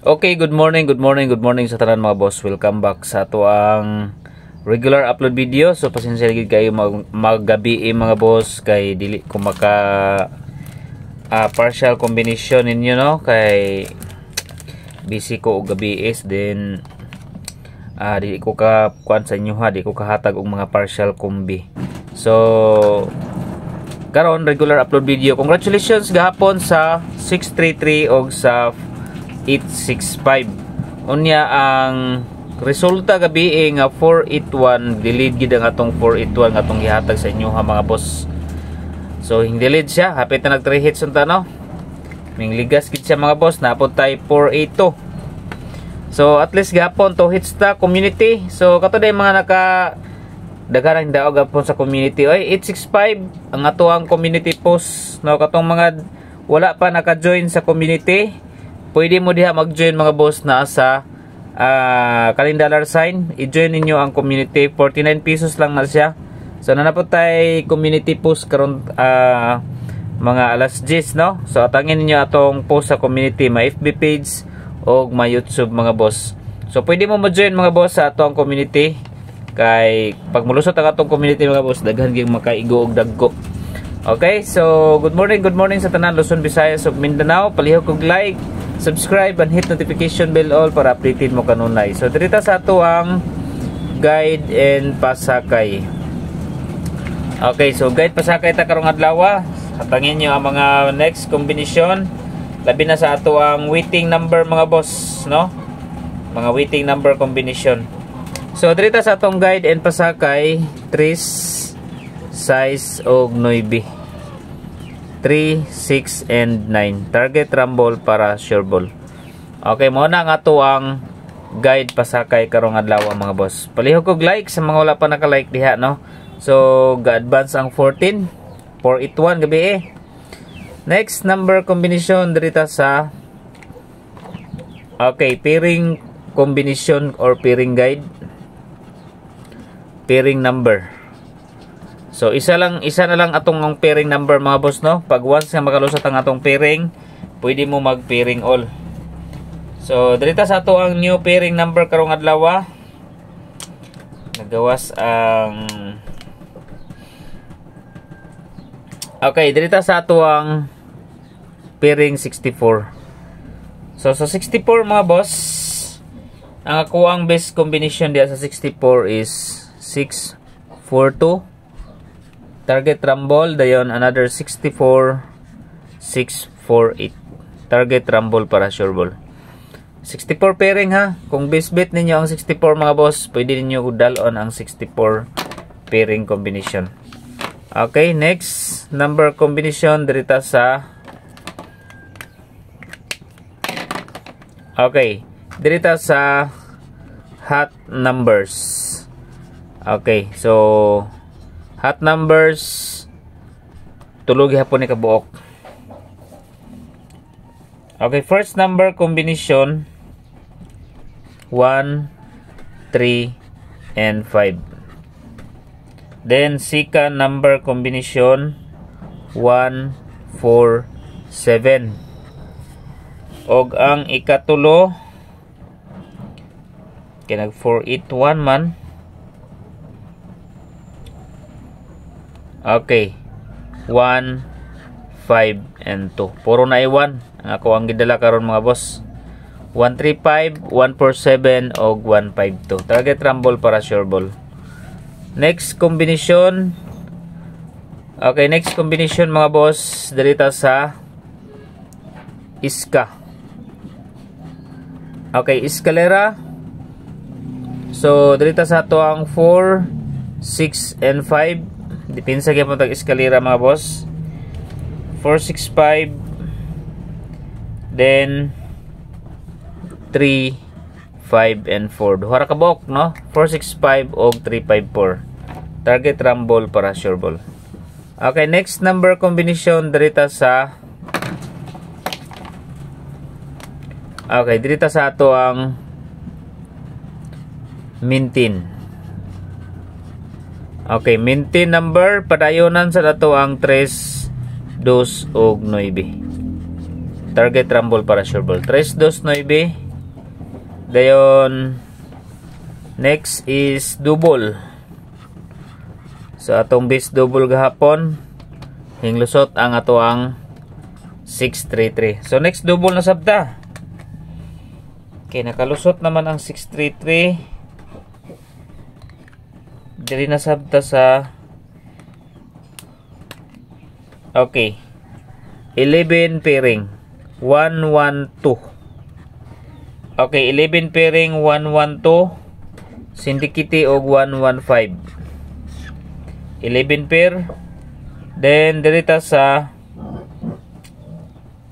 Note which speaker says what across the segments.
Speaker 1: Okay, good morning sa tanan mga boss. Welcome back sa ato ang regular upload video. So pasensya gid kayo maggabi mga boss kay dili ko maka partial combination ninyo no kay busy ko og gabi is then dili ko ka kuan sa inyo ha, di ko kahatag og mga partial combi. So karon regular upload video. Congratulations gahapon sa 633 og sa 865. Unya ang resulta gabi nga 481, delete gid ang atong 481 nga atong gihatag sa inyo ha mga boss. So hindi delete siya, hapit na nag 3 hits unta no. Ming ligas gid siya mga boss, napod tay 482. So at least gapon 2 hits ta community. So kato day mga naka daghanang daog gapon sa community. Oy 865 ang ato ang community post no, katong mga wala pa naka-join sa community. Pwede mo diha mag-join mga boss na sa $, sign. I-join ninyo ang community. 49 pesos lang na siya. So nanapot tayo community post karon mga alas 10 no. So atangin niyo atong post sa community, may FB page o may YouTube mga boss. So pwede mo ma-join mga boss sa atong community. Kay pag mulusot ang atong community mga boss, daghan gyud makaigo og dagko. Okay, so good morning sa tanan Luzon, Visayas ug Mindanao. Palihog og like, subscribe and hit notification bell all para updated mo kanunay. So dirita sa ato ang guide and pasakay. Okay, so guide pasakay ta karong adlaw. Hatangin niyo ang mga next combination. Labi na sa ato ang waiting number mga boss, no? Mga waiting number combination. So dirita sa atong guide and pasakay, 3 size og 9. 3, 6, and 9. Target rumble para sure ball. Okay, mo na nga to ang guide pasakay karong adlaw mga boss. Palihog og like sa mga wala pa naka-like diha no. So ga-advance ang 14, 481 gabi Next number combination dirita sa pairing combination or pairing guide. Pairing number. So isa na lang atong ang pairing number mga boss no. Pag once nga makalusot ang atong pairing, pwede mo mag pairing all. So dirita sa ato ang new pairing number karong adlaw. Nagawas ang dirita sa ato ang pairing 64. So sa 64 mga boss, ang ako ang best combination diya sa 64 is 642. Target rumble dayon another 64 648. Target rumble para sure ball. 64 pairing ha. Kung base bet ninyo ang 64 mga boss, pwede niyo udalon ang 64 pairing combination. Okay, next number combination dirita sa dirita sa hot numbers. Okay, so hot numbers tulog hapon ni kabuok. Okay, first number combination 1, 3, and 5. Then second number combination 1, 4, 7. Og ang ikatulo kinag 481 man. Okay, 1, 5, and 2. Puro na i-1 ang ako ang gidala karon mga boss. 135, 147 o 152. Target rumble para sure ball. Next combination. Okay, next combination mga boss dirita sa iska. Okay, escalera. So dirita sa ato ang 4, 6, and 5. Dipinsa gyapon tag eskalera mga boss. 465, then 3, 5, and 4. Duha ra ka buok no. 465 og 354. Target rumble para sure ball. Okay, next number combination dirita sa dirita sa ato ang mintin. Okay, mintin number padayonan sa dato ang 3, 2, og 9. Target rumble para sure ball. 3, 2, 9. Dayon next is double. So atong base double gahapon hinglusot ang ato ang 633. So next double na sabta. Okay, nakalusot naman ang 633. Dili na sabta sa okay. 11 pairing 112. Okay, 11 pairing 112 syndicate og 115. 11 pair. Then dirita sa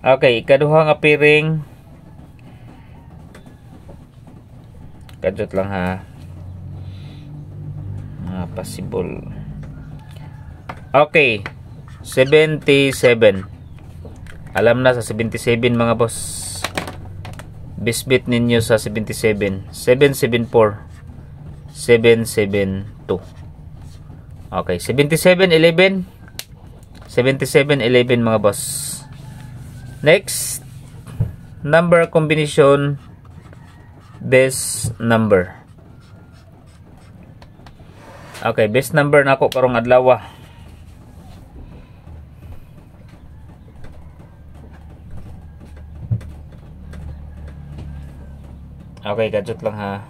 Speaker 1: okay, ikaduha nga pairing. Kadjot lang ha. Possible. Okay. 77. Alam na sa 77 mga boss. Bisbit ninyo sa 77. 774. 772. Okay, 7711. 7711 mga boss. Next, number combination best number. Okay, best number na ako karong adlaw. Okay, gadget lang ha.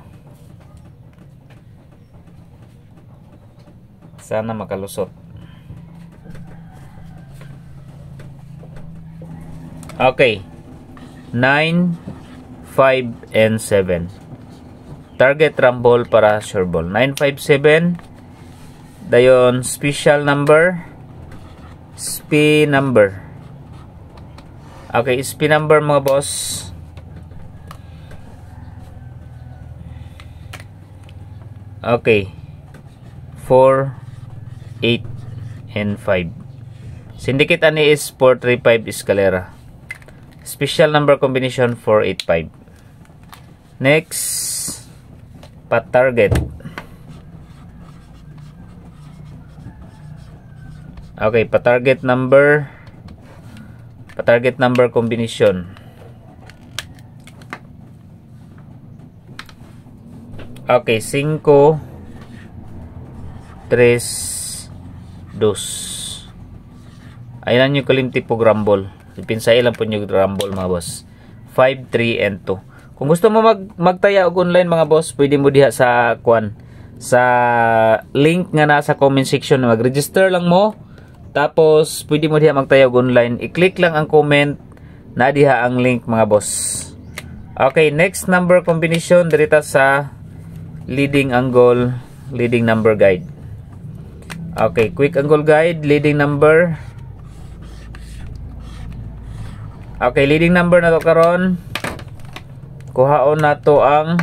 Speaker 1: Sana makalusot. Okay. 9, 5, and 7. Target rumble para sure ball. 957. Dayon special number. SP number. Okay, SP number mga boss. Okay. 4, 8, and 5. Syndicate ani is 435 Escalera. Special number combination 485. Next, pa-target. Okay, pa-target number combination. Okay, 5, 3, 2. Ayan nyo kalimti po rumble. Pinsay lang po nyo rumble mga boss. 5, 3, and 2. Kung gusto mo magtaya og online mga boss, pwede mo diha sa sa link nga nasa comment section. Mag-register lang mo. Tapos pwede mo diha magtaya og online. I-click lang ang comment na diha ang link mga boss. Okay, next number combination dirita sa leading angle, leading number guide. Okay, quick angle guide, leading number. Okay, leading number na to karon. Kuhaon na to ang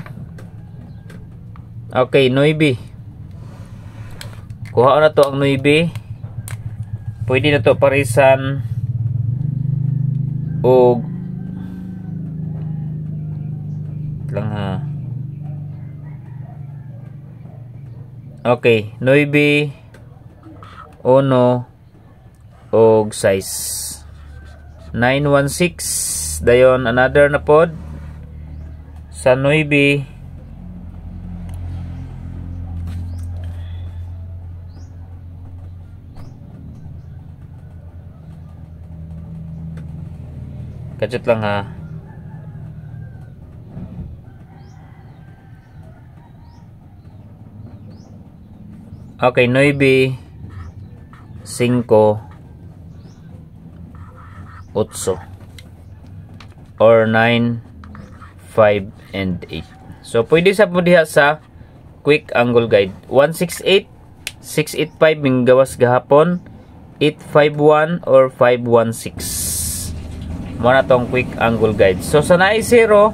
Speaker 1: okay, 9. Kuhaon na to ang 9. Pwede na to parisan og lang ha. Okay, 9, 1, og size 916. Dayon another na pod sa 9. Kajut lang ha. Okay, 9, 5, 8 or 9, 5, and 8. So pwede sa mo diha sa quick angle guide. 168, 685 ming gawas gahapon, 851 or 516. Mo na tong quick angle guide. So sa naay 0.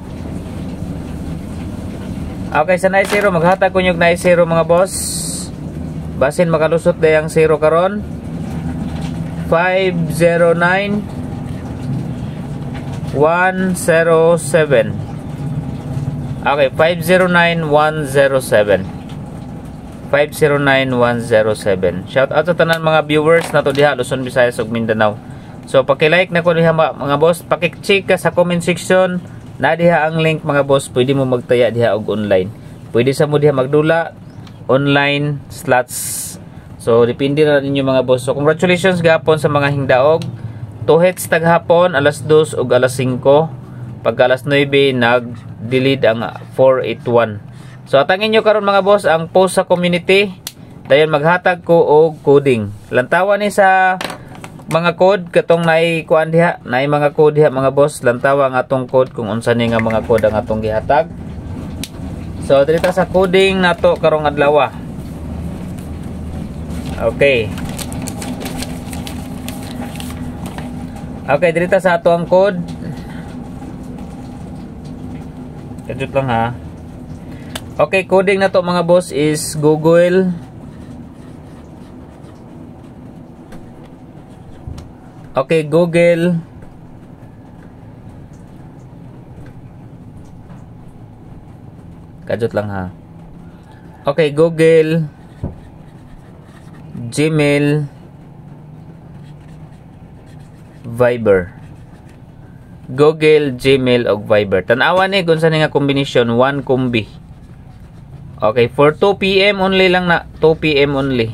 Speaker 1: Okay, sa naay 0 maghatag ko nyug naay 0 mga boss. Basin makalusot dayang 0 karon. 509 107. Okay, 509 107. 509 107. Shout out sa tanan mga viewers nato diha Luzon, Visayas ug Mindanao. So paki-like na ko diha mga boss, paki-check ka sa comment section Na diha ang link mga boss, pwede mo magtaya diha og online. Pwede sa mo diha magdula online slots. So depende na ninyo mga boss. So congratulations gapon sa mga hingdaog. 2 hits taghapon, alas 2 ug alas 5. Pag alas 9 nag-delete ang 481. So atangin nyo karon mga boss ang post sa community. Dayon maghatag ko og coding. Lantawan ni sa mga code katong naay kuan diha, naay mga code diha mga boss. Lantawa ang atong code kung unsa ni nga mga code ang atong gihatag. So dito sa coding nato karong adlaw. Okay. Okay, dito sa ato ang code. Kadjut lang ha. Okay, coding na to mga boss is Google. Okay, Google. Kadjut lang ha. Okay, Google, Gmail, Viber. Google, Gmail og Viber. Tanawa ni kung saan nga combination 1 kombi. Okay, for 2 PM only lang na. 2 PM only.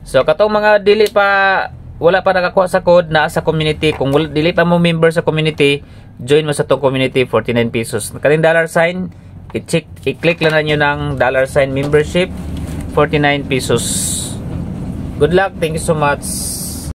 Speaker 1: So katong mga dili pa wala pa nakakuha sa code na sa community, kung wala, dili pa mo member sa community, join mo sa to community, 49 pesos. Kaning dollar sign, i-click lang na nyo ng dollar sign membership, 49 pesos. Good luck, thank you so much.